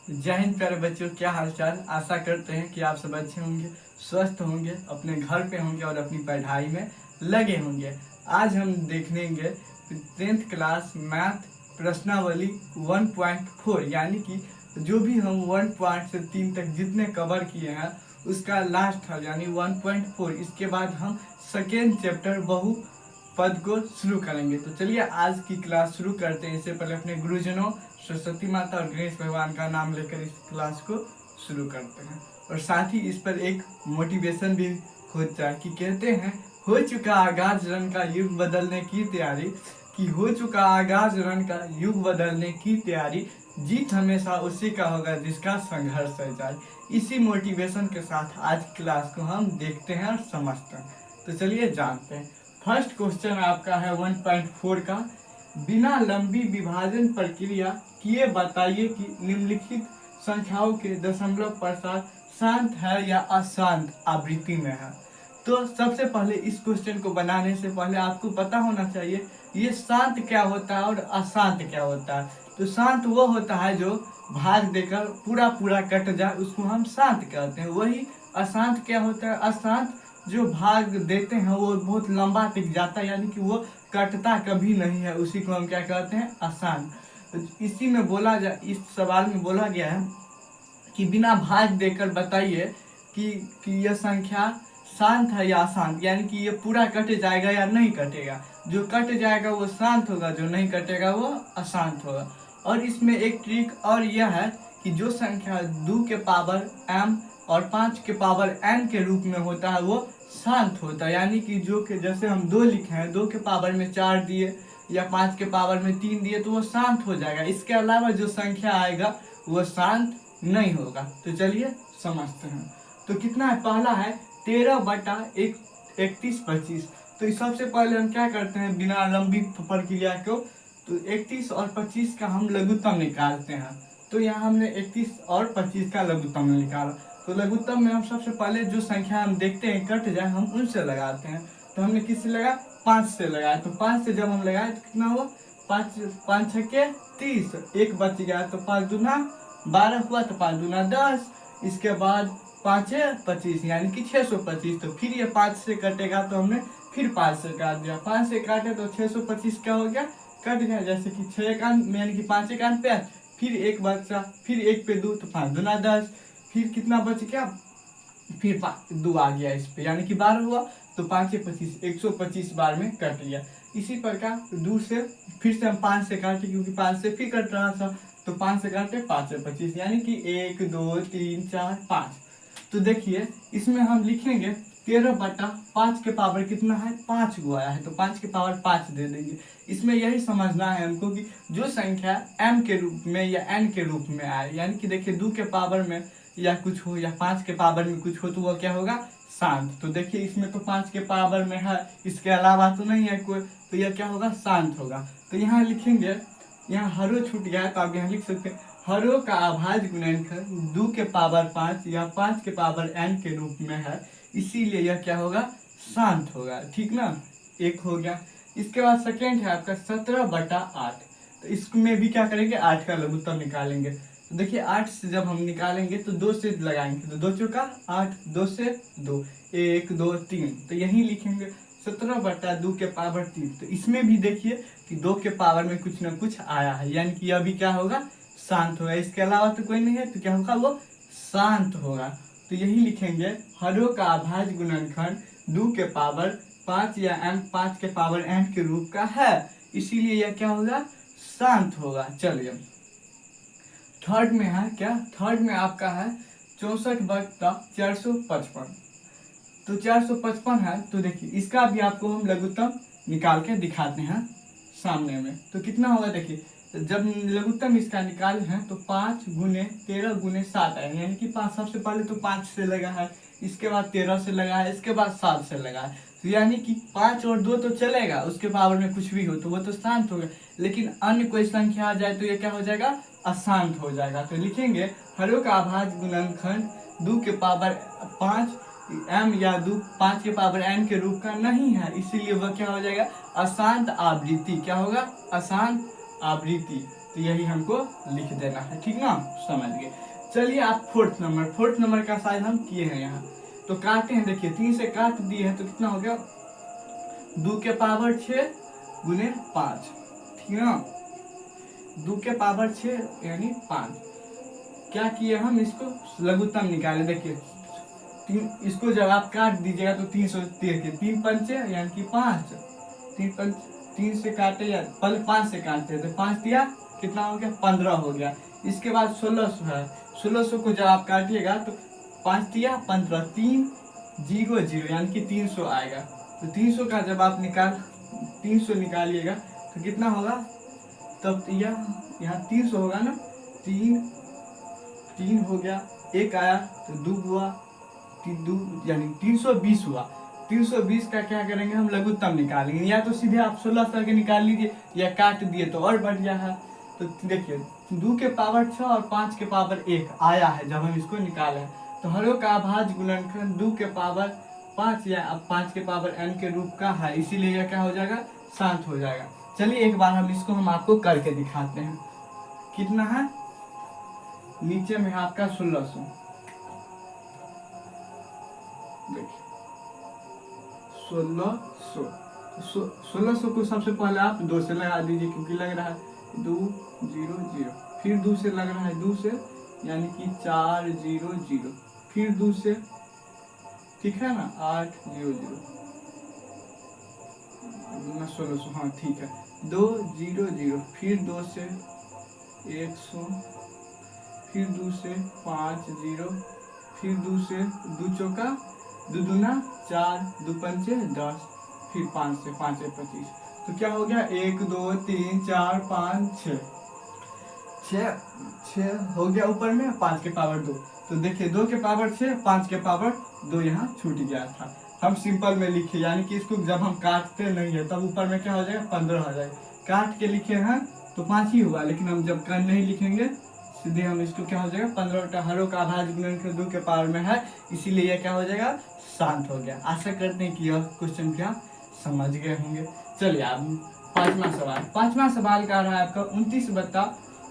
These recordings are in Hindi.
जय हिंद प्यारे बच्चों, क्या हालचाल। आशा करते हैं कि आप सब अच्छे होंगे, स्वस्थ होंगे, अपने घर पे होंगे और अपनी पढ़ाई में लगे होंगे। आज हम देखेंगे 10th क्लास मैथ प्रश्नावली 1.4 यानी कि जो भी हम 1 से 3 तक जितने कवर किए हैं उसका लास्ट है यानी 1.4। इसके बाद हम सेकेंड चैप्टर बहु पद को शुरू करेंगे। तो चलिए आज की क्लास शुरू करते हैं। इससे पहले अपने गुरुजनों सरस्वती माता और गणेश भगवान का नाम लेकर इस क्लास को शुरू करते हैं। और साथ ही इस पर एक मोटिवेशन भी होता है कि कहते हैं हो चुका आगाज रन का युग बदलने की तैयारी, कि हो चुका आगाज रन का युग बदलने की तैयारी, जीत हमेशा उसी का होगा जिसका संघर्ष है जारी। इसी मोटिवेशन के साथ आज क्लास को हम देखते हैं और समझते हैं। तो चलिए जानते हैं। फर्स्ट क्वेश्चन आपका है 1.4 का, बिना लंबी विभाजन प्रक्रिया किए बताइए कि निम्नलिखित संख्याओं के दशमलव प्रसार शांत है या अशांत आवृत्ति में है। तो सबसे पहले इस क्वेश्चन को बनाने से पहले आपको पता होना चाहिए ये शांत क्या होता है और अशांत क्या होता है। तो शांत वो होता है जो भाग देकर पूरा पूरा कट जाए, उसको हम शांत कहते हैं। वही अशांत क्या होता है, अशांत जो भाग देते हैं वो बहुत लंबा टिक जाता है यानी कि वो कटता कभी नहीं है, उसी को हम क्या कहते हैं, अशांत। तो इसी में बोला जा इस सवाल में बोला गया है कि बिना भाग देकर बताइए कि यह संख्या शांत है या अशांत, यानी कि ये पूरा कट जाएगा या नहीं कटेगा। जो कट जाएगा वो शांत होगा, जो नहीं कटेगा वो अशांत होगा। और इसमें एक ट्रिक और यह है कि जो संख्या 2 के पावर m और 5 के पावर n के रूप में होता है वो शांत होता है। यानी कि जो के जैसे हम 2 लिखे हैं, 2 के पावर में 4 दिए या 5 के पावर में 3 दिए तो वो शांत हो जाएगा। इसके अलावा जो संख्या आएगा वो शांत नहीं होगा। तो चलिए समझते हैं। तो कितना है, पहला है 13/31 तो सबसे पहले हम क्या करते हैं, बिना लंबी प्रक्रिया को तो 31 और 25 का हम लघुत्तम निकालते हैं। तो यहाँ हमने 31 और 25 का लघुत्तम निकाला। तो लघुत्तम में हम सबसे पहले जो संख्या हम देखते हैं कट जाए हम उनसे लगाते हैं। तो हमने किससे लगाया, 5 से लगाया। तो 5 से जब हम लगाए तो कितना हुआ, 5 छक्के 30, एक बच गया तो 5 दूना 12 हुआ, तो 5 दूना 10। इसके बाद 5 25 यानी कि 625। तो फिर ये 5 से कटेगा तो हमने फिर 5 से काट दिया। 5 से काटे तो 625 क्या हो गया, कट गया। जैसे कि 6 एकान यानी कि 5 एकान 5, फिर एक बचा, फिर 1 पे 2 तो 5 दूना 10, फिर कितना बच गया, फिर 2 आ गया इस पे यानी कि 12 हुआ। तो 5 25 125 बार में कट गया। इसी प्रकार 2 से फिर से हम 5 से काटे क्योंकि 5 से फिर कट रहा था। तो 5 से काटे 5 से 25 यानी कि 1 2 3 4 5। तो देखिए इसमें हम लिखेंगे 13/5 के पावर कितना है, 5 को आया है तो 5 के पावर 5 दे देंगे। इसमें यही समझना है हमको कि जो संख्या m के रूप में या n के रूप में आए, यानी कि देखिए 2 के पावर में या कुछ हो या 5 के पावर में कुछ हो तो वह क्या होगा, शांत। तो देखिए इसमें तो 5 के पावर में है, इसके अलावा तो नहीं है कोई, तो यह क्या होगा, शांत होगा। तो यहाँ लिखेंगे, यहाँ हरो छूट गया है तो आप यहाँ लिख सकते हैं हरो का अभाज्य गुणनखंड 2 के पावर 5 या 5 के पावर n के रूप में है, इसीलिए यह क्या होगा, शांत होगा। ठीक ना, एक हो गया। इसके बाद सेकेंड है आपका 17/8। तो इसमें भी क्या करेंगे, 8 का लघुत्तम निकालेंगे। तो देखिए 8 से जब हम निकालेंगे तो 2 से लगाएंगे तो 2 चौका 8, 2 से 2, 1 2 3। तो यही लिखेंगे 17/2 के पावर 3। तो इसमें भी देखिए कि 2 के पावर में कुछ ना कुछ आया है, यानी कि अभी क्या होगा, शांत होगा। इसके अलावा तो कोई नहीं है तो क्या होगा, वो शांत होगा। तो यही लिखेंगे हरो का अभाज्य गुणनखंड 2 के पावर 5 या m 5 के पावर n के रूप का है, इसीलिए यह क्या होगा, शांत होगा। चलिए थर्ड में है क्या, थर्ड में आपका है 64/455। तो 455 है तो देखिए इसका भी आपको हम लघुत्तम निकाल के दिखाते हैं सामने में। तो कितना होगा, देखिए जब लघुत्तम इसका निकाले हैं तो 5 गुने 13 गुने 7 है, यानी कि 5 सबसे पहले तो 5 से लगा है, इसके बाद 13 से लगा है, इसके बाद 7 से लगा है। तो यानी कि 5 और 2 तो चलेगा, उसके पावर में कुछ भी हो तो वो तो शांत होगा, लेकिन अन्य कोई संख्या आ जाए तो ये क्या हो जाएगा, अशांत हो जाएगा। तो लिखेंगे हरो का अभाज्य गुणनखंड 2 के पावर 5 m या 5 के पावर n के रूप का नहीं है, इसीलिए वह क्या हो जाएगा, अशांत आवृत्ति। क्या होगा, अशांत आवृत्ति। तो तो यही हमको लिख देना है, ठीक ना, समझ गए। चलिए आप फोर्थ नंबर का साइज हम किए हैं यहाँ, तो काटे हैं। देखिए 3 से काट दिए हैं तो कितना हो गया, 2 के पावर 6 गुने 5, ठीक ना, 2 के पावर 6 यानी 5। क्या किए हम, इसको लघुत्तम निकाले। देखिए इसको जब आप काट दीजिएगा तो 313 के 3 पंचे यानी कि 5, 3 से काटे या पहले 5 से काटते हैं तो 5 दिया कितना हो गया, 15 हो गया। इसके बाद 1600 है, 1600 को जब आप काटिएगा तो 5 दिया 15, 3 0 0 यानी कि 300 आएगा। तो 300 का जब आप 300 निकालिएगा तो कितना होगा, तब यहाँ 300 होगा ना, 3 हो गया, 1 आया तो 2 हुआ, 2 यानी 320 हुआ। 320 का क्या करेंगे हम, लघुत्तम निकालेंगे। या तो सीधे आप 16 करके निकाल लीजिए या काट दिए तो और बढ़िया है। तो देखिए 2 के पावर 6 और 5 के पावर 1 आया है जब हम इसको निकाले, तो हरों का अभाज्य गुणनखंड 2 के पावर 5 या 5 के पावर n के रूप का है, इसीलिए यह क्या हो जाएगा, शांत हो जाएगा। चलिए एक बार हम आपको करके दिखाते हैं। कितना है, नीचे में आपका 1600, देखिए 1600 को सबसे पहले आप 2 से लगा दीजिए, क्योंकि लग रहा है 2 0 0, फिर 2 से लग रहा है 2 से यानी कि 4 0 0, फिर 2 से, ठीक है ना, 8 0 0, 1600, हाँ ठीक है, 2 0 0, फिर 2 से 100, फिर 2 से 5 0, फिर 2 से 2 चौका 2 दूना 4, 2 पंचे 10, फिर 5 से 5 है 25। तो क्या हो गया, 1 2 3 4 5 6 हो गया ऊपर में, 5 के पावर 2। तो देखिए 2 के पावर 6, 5 के पावर 2 यहाँ छूट गया था। हम सिंपल में लिखे, यानी कि इसको जब हम काटते नहीं है तब ऊपर में क्या हो जाएगा, 15 हो जाएगा। काट के लिखे हैं तो 5 ही हुआ, लेकिन हम जब कर नहीं लिखेंगे सीधे हम इसको क्या हो जाएगा, 15 हरों का अभाज्य गुणनखंड 2 के पावर में है, इसीलिए यह क्या हो जाएगा, शांत हो गया। आशा करते हैं कि यह क्वेश्चन क्या समझ गए होंगे। चलिए अब पांचवा सवाल का रहा है आपका 29 बटा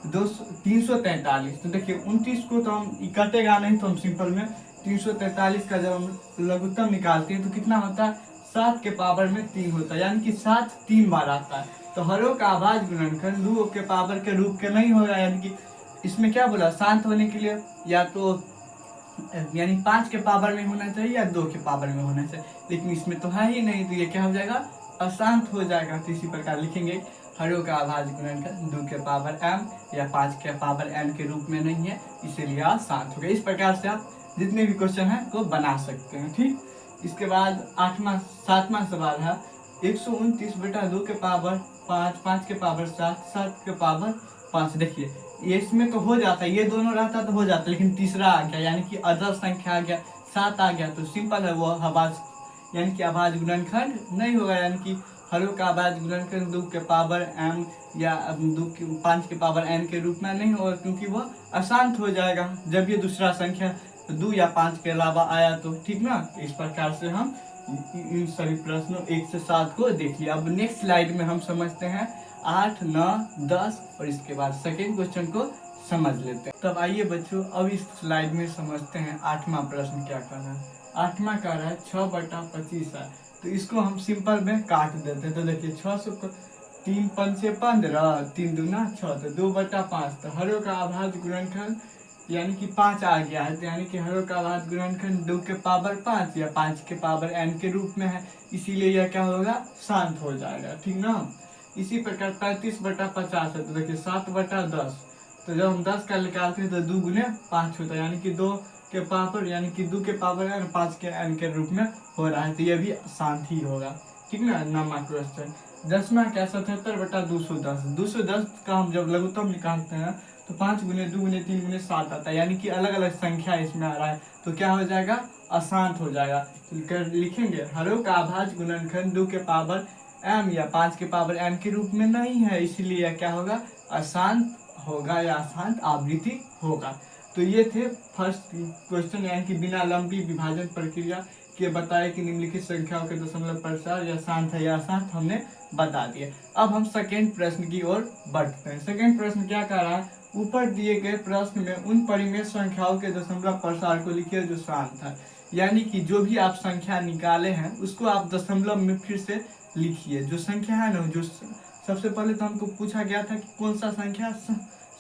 343। तो देखिए 29 को तो हम कटेगा नहीं, तो हम सिंपल में 343 का जब हम लघुत्तम निकालते हैं तो कितना होता है, 7 के पावर में 3 होता है, यानी कि 7 3 बार आता है। तो हरों का अभाज्य गुणनखंड 2 के पावर के रूप के नहीं होगा, यानी कि इसमें क्या बोला, शांत होने के लिए या तो यानी 5 के पावर में होना चाहिए या 2 के पावर में होना चाहिए, लेकिन इसमें तो है ही नहीं, तो ये क्या हो जाएगा, अशांत हो जाएगा। तो इसी प्रकार लिखेंगे हरों का अभाज्य गुणनखंड 2 के पावर m या 5 के पावर n के रूप में नहीं है, इसीलिए शांत हो गया। इस प्रकार से आप जितने भी क्वेश्चन है को बना सकते हैं, ठीक। इसके बाद 7वां सवाल है 129 बटा 2 के पावर 5, 5 के पावर 7, 7 के पावर 5। देखिए ये इसमें तो हो जाता है, ये दोनों रहता तो हो जाता, लेकिन तीसरा आ गया, यानी कि अदर संख्या आ गया, 7 आ गया, तो सिंपल है वो अभाज्य यानी कि अभाज्य गुणनखंड नहीं होगा, यानी कि हरों का अभाज्य गुणनखंड 2 के पावर m या 5 के पावर n के रूप में नहीं होगा, क्योंकि वह अशांत हो जाएगा जब ये दूसरा संख्या 2 या 5 के अलावा आया तो, ठीक ना। इस प्रकार से हम इन सभी प्रश्नों 1 से 7 को देख लिया। अब नेक्स्ट स्लाइड में हम समझते हैं 8, 9, 10 और इसके बाद सेकेंड क्वेश्चन को समझ लेते हैं। तब आइए बच्चों अब इस स्लाइड में समझते हैं 8वां प्रश्न क्या कर रहा है। 8वां कर रहा है 6 बटा 25 है, तो इसको हम सिंपल में काट देते हैं। तो देखिए 600 को 3 पंचे 15, 3 दूना 6, तो 2 बटा 5। तो हरों का अभाज्य गुणनखंड यानी कि 5 आ गया है, तो यानी कि हरों का अभाज्य गुणनखंड 2 के पावर 5 या 5 के पावर n के रूप में है, इसीलिए यह क्या होगा, शांत हो जाएगा, ठीक ना। इसी प्रकार 35 बटा 50 है, तो देखिए 7 बटा 10। तो जब हम 10 का निकालते हैं तो 2 गुने 5 होता है, यानी कि 2 के पावर यानी कि 2 के पावर n 5 के n के रूप में हो रहा है, तो यह भी शांत ही होगा, ठीक ना। 9वां क्वेश्चन 10वां क्या 77 बटा 210। 210 का हम जब लघुत्तम निकालते हैं तो 5 गुने 2 गुने 3 गुने 7 आता है, यानी कि अलग अलग संख्या इसमें आ रहा है, तो क्या हो जाएगा, अशांत हो जाएगा। तो लिखेंगे हरों का अभाज्य गुणनखंड 2 के पावर m या 5 के पावर n के रूप में नहीं है, इसीलिए क्या होगा, अशांत होगा या अशांत आवृत्ति होगा। तो ये थे फर्स्ट क्वेश्चन, यानी कि बिना लंबी विभाजन प्रक्रिया कि बताए कि निम्नलिखित संख्याओं के दशमलव प्रसार या शांत है या अशांत हमने बता दिया। अब हम सेकेंड प्रश्न की ओर बढ़ते हैं। सेकेंड प्रश्न क्या कह रहा है, ऊपर दिए गए प्रश्न में उन परिमेय संख्याओं के दशमलव प्रसार को लिखिए जो शांत है। यानी कि जो भी आप संख्या निकाले हैं उसको आप दशमलव में फिर से लिखिए। जो संख्या है ना, जो सबसे पहले तो हमको पूछा गया था कि कौन सा संख्या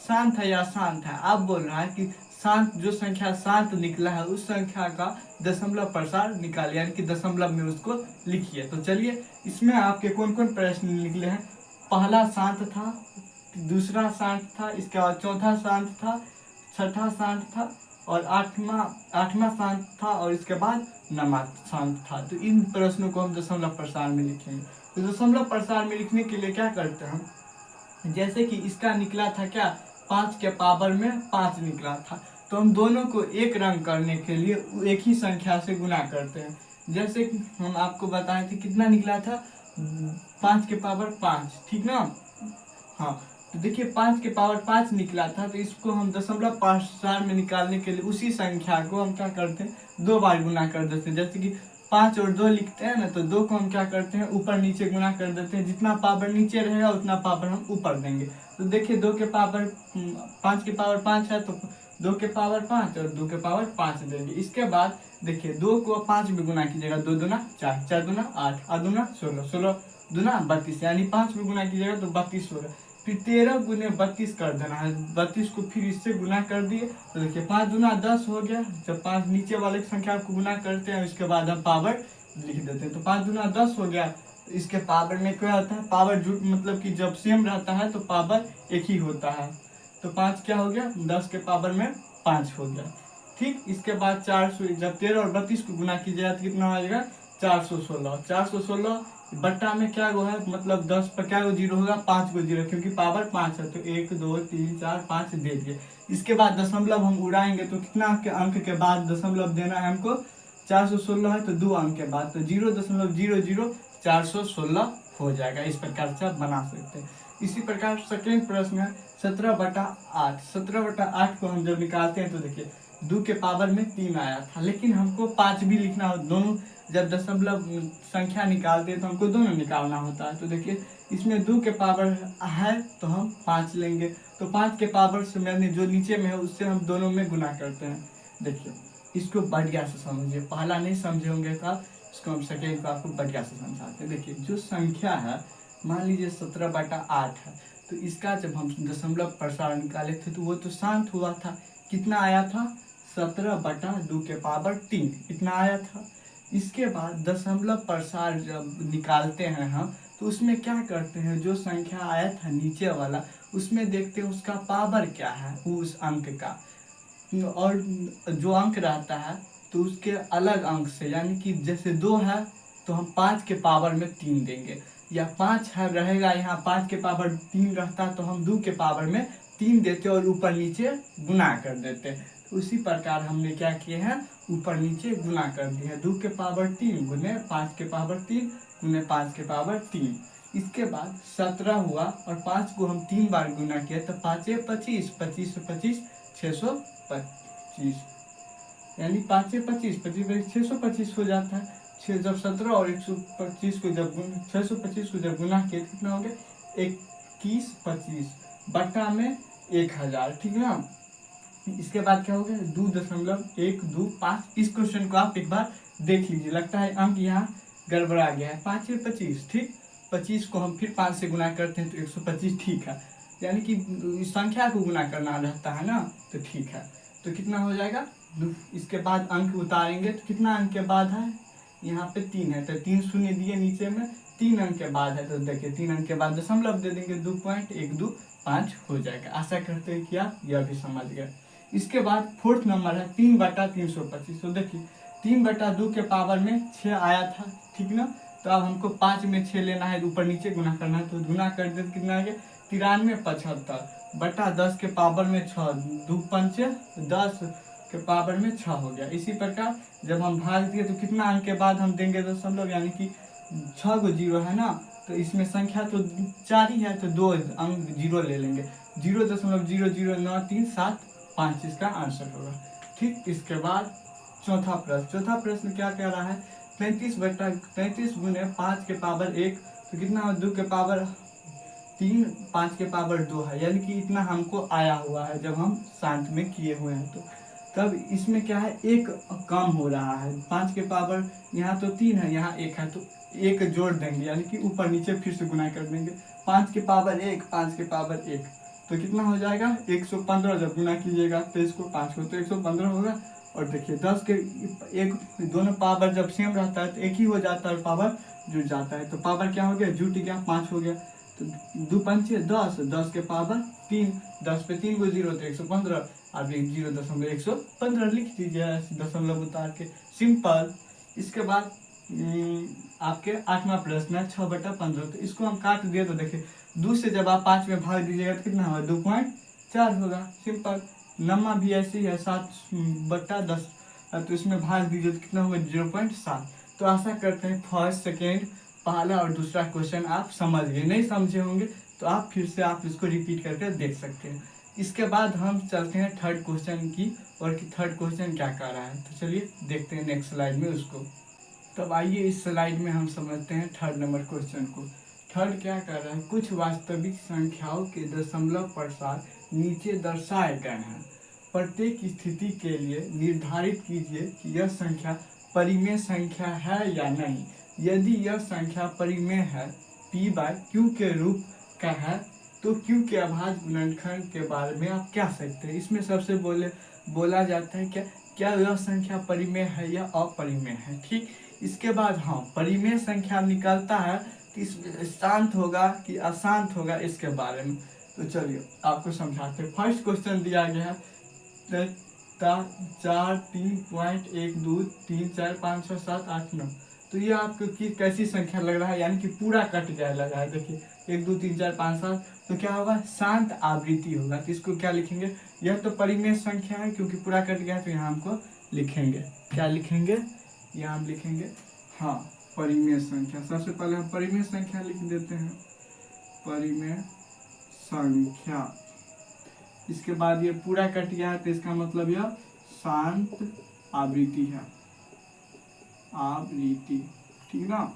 शांत है या अशांत है। आप बोल रहा है कि शांत, जो संख्या शांत निकला है उस संख्या का दशमलव प्रसार निकालिए, यानी कि दशमलव में उसको लिखिए। तो चलिए, इसमें आपके कौन कौन प्रश्न निकले हैं। पहला शांत था, दूसरा शांत था, इसके बाद चौथा शांत था, छठा शांत था और आठवां शांत था और इसके बाद नवा शांत था। तो इन प्रश्नों को हम दशमलव प्रसार में लिखेंगे। तो दशमलव प्रसार में लिखने के लिए क्या करते हैं, जैसे कि इसका निकला था क्या, 5 के पावर में 5 निकला था, तो हम दोनों को एक रंग करने के लिए एक ही संख्या से गुना करते हैं। जैसे कि हम आपको बताए थे कितना निकला था, 5 के पावर 5, ठीक ना। हाँ, तो देखिए 5 के पावर 5 निकला था, तो इसको हम दशमलव प्रसार में निकालने के लिए उसी संख्या को हम क्या करते हैं, 2 बार गुना कर देते हैं। जैसे कि 5 और 2 लिखते हैं ना, तो 2 को हम क्या करते हैं, ऊपर नीचे गुना कर देते हैं। जितना पावर नीचे रहेगा उतना पावर हम ऊपर देंगे। तो देखिए 2 के पावर 5 के पावर 5 है, तो 2 के पावर 5 और 2 के पावर 5 देंगे। इसके बाद देखिए 2 को 5 में गुना कीजिएगा, 2 दूना 4, 4 दूना 8, 8 दूना 16, 16 दूना 32, यानी 5 में गुना कीजिएगा तो 32 होगा। फिर 13 गुने 32 कर देना है, 32 को फिर इससे गुना कर दिए तो देखिए 5 दूना 10 हो गया। जब 5 नीचे वाले संख्या को गुना करते हैं उसके बाद हम पावर लिख देते हैं, तो 5 दूना 10 हो गया। इसके पावर में क्या होता है, पावर जुट मतलब कि जब सेम रहता है तो पावर एक ही होता है। तो 5 क्या हो गया, 10 के पावर में 5 हो गया। ठीक, इसके बाद 400, जब 13 और 32 को गुना कीजिएगा तो कितना आ जाएगा, 416। 416 बट्टा में क्या गो है, मतलब 10 पर क्या गो जीरो होगा, 5 गो जीरो, क्योंकि पावर 5 है तो 1 2 3 4 5 दे दिए। इसके बाद दशमलव हम उड़ाएंगे तो कितना अंक के बाद दशमलव देना है हमको, 416 है तो 2 अंक के बाद, तो 0.00 हो जाएगा। इस प्रकार से आप बना सकते हैं। इसी प्रकार सेकेंड प्रश्न है 17/8। 17/8 को हम जब निकालते हैं तो देखिए 2 के पावर में 3 आया था, लेकिन हमको 5 भी लिखना हो। दोनों जब दशमलव संख्या निकालते हैं तो हमको दोनों निकालना होता है। तो देखिए इसमें 2 के पावर है तो हम 5 लेंगे, तो 5 के पावर से मैंने जो नीचे में है उससे हम दोनों में गुना करते हैं। देखिए इसको बढ़िया से समझिए, पहला नहीं समझे होंगे तो इसको हम सेकेंड को आपको बढ़िया से समझाते हैं। देखिए जो संख्या है, मान लीजिए 17/8 है, तो इसका जब हम दशमलव प्रसार निकाले थे तो वो तो शांत हुआ था। कितना आया था, 17/2 के पावर 3 इतना आया था। इसके बाद दशमलव प्रसार जब निकालते हैं हम तो उसमें क्या करते हैं, जो संख्या आया था नीचे वाला उसमें देखते हैं उसका पावर क्या है उस अंक का, और जो अंक रहता है तो उसके अलग अंक से, यानी कि जैसे 2 है तो हम 5 के पावर में 3 देंगे, या 5 है रहेगा यहाँ 5 के पावर 3 रहता तो हम 2 के पावर में 3 देते और ऊपर नीचे गुना कर देते। तो उसी प्रकार हमने क्या किए हैं, ऊपर नीचे गुना कर दिया, 2 के पावर 3 गुने 5 के पावर 3 गुने 5 के पावर 3। इसके बाद 17 हुआ और 5 को हम 3 बार गुना किया तो 5 25, 25 से 25 625, यानी 5 25, 25 625 हो जाता है। 6 जब 17 और 125 को जब 625 को जब गुना किया कितना हो गया, 21 25 बट्टा में 1000, ठीक है ना। इसके बाद क्या हो गया, 2.125। इस क्वेश्चन को आप एक बार देख लीजिए, लगता है अंक यहाँ गड़बड़ा गया है। 5 25, ठीक, 25 को हम फिर 5 से गुना करते हैं तो 125, ठीक है, यानी कि संख्या को गुना करना रहता है ना, तो ठीक है। तो कितना हो जाएगा, इसके बाद अंक उतारेंगे तो कितना अंक के बाद है, यहाँ पे 3 है तो 3 शून्य दिए नीचे में, 3 अंक के बाद है तो देखिए 3 अंक के बाद दशमलव दे देंगे, 2.125 हो जाएगा। आशा करते हैं कि आप यह भी समझ गए। इसके बाद फोर्थ नंबर है 3/325। तो देखिए 3/2 के पावर में 6 आया था, ठीक ना। तो अब हमको 5 में 6 लेना है, ऊपर नीचे गुना करना है, तो गुना कर दे कितना आ गया, 9375 बटा 10 के पावर में 6, 2 पंचे 10 के पावर में 6 हो गया। इसी प्रकार जब हम भाग दिए तो कितना अंक के बाद हम देंगे दशमलव, यानी कि 6 गो जीरो है ना, तो इसमें संख्या तो 4 ही है तो 2 अंक जीरो ले लेंगे, 0.00937 5 इसका आंसर होगा। ठीक, इसके बाद चौथा प्रश्न क्या कह रहा है, 33 गुने 5 के पावर 1, तो कितना है, 2 के पावर 3, 5 के पावर 2 है, यानी कि इतना हमको आया हुआ है जब हम शांत में किए हुए हैं। तो तब इसमें क्या है, एक कम हो रहा है, 5 के पावर यहाँ तो 3 है, यहाँ 1 है, तो एक जोड़ देंगे, यानी कि ऊपर नीचे फिर से गुना कर देंगे। 5 के पावर 1, 5 के पावर 1, तो कितना हो जाएगा 115। जब गुना कीजिएगा तो इसको 5 को, तो 115 होगा। और देखिए 10 के एक, दोनों पावर जब सेम रहता है तो एक ही हो जाता है, पावर जुड़ जाता है, तो पावर क्या हो गया, जुट गया, 5 हो गया। तो 2 पंचे 10, 10 के पावर 3, 10 पे 3 को 0 तो 115, आप 0.115 लिख दीजिए दशमलव उतार के, सिंपल। इसके बाद आपके 8वां प्रश्न है 6/15, तो इसको हम काट दिए तो देखिए 2 से जब आप 5 में भाग दीजिएगा तो कितना होगा, 2.4 होगा, सिंपल। 9वां भी ऐसे ही है 7/10, तो इसमें भाग दीजिए तो कितना होगा, 0.7। तो आशा करते हैं फर्स्ट सेकेंड पहला और दूसरा क्वेश्चन आप समझ गए, नहीं समझे होंगे तो आप फिर से आप इसको रिपीट करके देख सकते हैं। इसके बाद हम चलते हैं थर्ड क्वेश्चन की, और कि थर्ड क्वेश्चन क्या कर रहा है, तो चलिए देखते हैं नेक्स्ट स्लाइड में उसको। तब आइए इस स्लाइड में हम समझते हैं थर्ड नंबर क्वेश्चन को। थर्ड क्या कर रहा है, कुछ वास्तविक संख्याओं के दशमलव प्रसार नीचे दर्शाए गए हैं। प्रत्येक स्थिति के लिए निर्धारित कीजिए कि यह संख्या परिमेय संख्या है या नहीं। यदि यह संख्या परिमेय है, p बाय q के रूप का है, तो q के अभाज्य गुणनखंड के बारे में आप क्या सकते हैं। इसमें सबसे बोला जाता है क्या यह संख्या परिमेय है या अपरिमेय है, ठीक। इसके बाद हाँ, परिमेय संख्या निकलता है तो इसमें शांत होगा कि अशांत होगा, इसके बारे में तो चलिए आपको समझाते हैं। फर्स्ट क्वेश्चन दिया गया है 4, 3 पॉइंट 1, 2, 3, 4, 5, 6, 7, 8, 9, तो ये आपको कैसी संख्या लग रहा है, यानी कि पूरा कट गया लग रहा है। देखिए 1, 2, 3, 4, 5, 7, तो क्या होगा, शांत आवृत्ति होगा। तो इसको क्या लिखेंगे, यह तो परिमेय संख्या है क्योंकि पूरा कट गया, तो यहाँ हमको लिखेंगे, क्या लिखेंगे, यहाँ हम लिखेंगे हाँ परिमेय संख्या। सबसे पहले हम परिमेय संख्या लिख देते हैं, परिमेय संख्या। इसके बाद ये पूरा कट गया है तो इसका मतलब यह शांत आवृत्ति है, आवृत्ति, ठीक ना।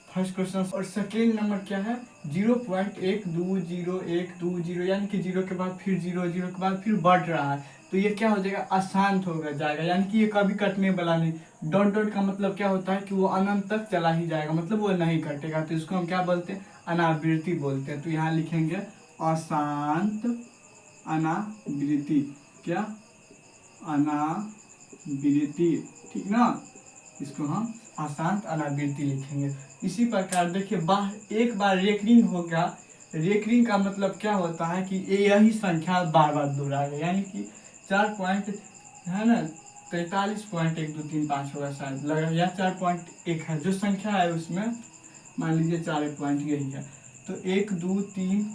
First question. और सेकेंड नंबर क्या है, 0.120120, यानी कि 0 के बाद फिर 0, 0 के बाद फिर बढ़ रहा है, तो ये क्या हो जाएगा, अशांत होगा जाएगा, यानी कि ये कभी कटने वाला नहीं। डॉट डॉट का मतलब क्या होता है कि वो अनंत तक चला ही जाएगा, मतलब वो नहीं कटेगा, तो इसको हम क्या बोलते हैं, अनावृत्ति बोलते हैं। तो यहाँ लिखेंगे अशांत अनावृत्ति, क्या, अनावृत्ति, ठीक ना। इसको हम अशांत अनावृत्ति लिखेंगे। इसी प्रकार देखिए एक बार रेकरिंग होगा, रेकरिंग का मतलब क्या होता है कि यही संख्या बार बार दोहराएगा, यानी कि 4 पॉइंट है ना, 43.123 होगा शायद लगा, या 4.1 है जो संख्या है उसमें, मान लीजिए 4 पॉइंट यही है, तो 1, 2, 3,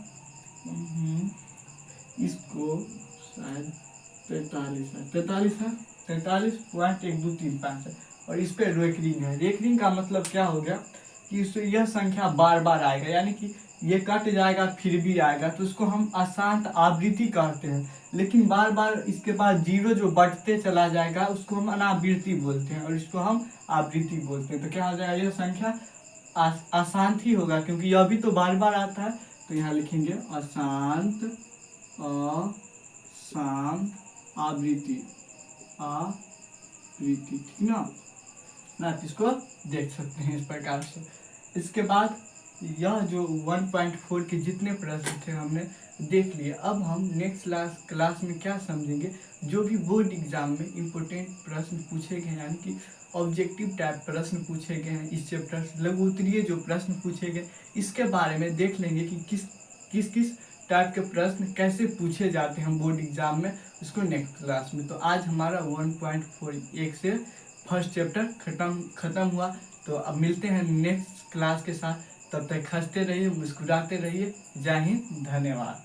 इसको शायद 43 है, 43.1235 है, और इस पे रेकरिंग है। रेकरिंग का मतलब क्या हो गया कि यह संख्या बार बार आएगा, यानी कि ये कट जाएगा फिर भी आएगा, तो उसको हम अशांत आवृत्ति कहते हैं। लेकिन बार बार इसके बाद 0 जो बढ़ते चला जाएगा उसको हम अनावृत्ति बोलते हैं, और इसको हम आवृत्ति बोलते हैं। तो क्या हो जाएगा, यह संख्या अशांत ही होगा क्योंकि यह भी तो बार बार आता है। तो यहाँ लिखेंगे अशांत अशांत आवृत्ति, आवृत्ति, ठीक ना। आप इसको देख सकते हैं इस प्रकार से। इसके बाद यह जो 1.4 के जितने प्रश्न थे हमने देख लिए। अब हम नेक्स्ट क्लास में क्या समझेंगे, जो भी बोर्ड एग्जाम में इम्पोर्टेंट प्रश्न पूछे गए, यानी कि ऑब्जेक्टिव टाइप प्रश्न पूछे गए हैं इस चैप्टर से, लघु उत्तरीय जो प्रश्न पूछे गए, इसके बारे में देख लेंगे कि किस टाइप के प्रश्न कैसे पूछे जाते हैं बोर्ड एग्जाम में, उसको नेक्स्ट क्लास में। तो आज हमारा 1.4 से फर्स्ट चैप्टर खत्म हुआ। तो अब मिलते हैं नेक्स्ट क्लास के साथ, तब तक हंसते रहिए, मुस्कुराते रहिए। जय हिंद, धन्यवाद।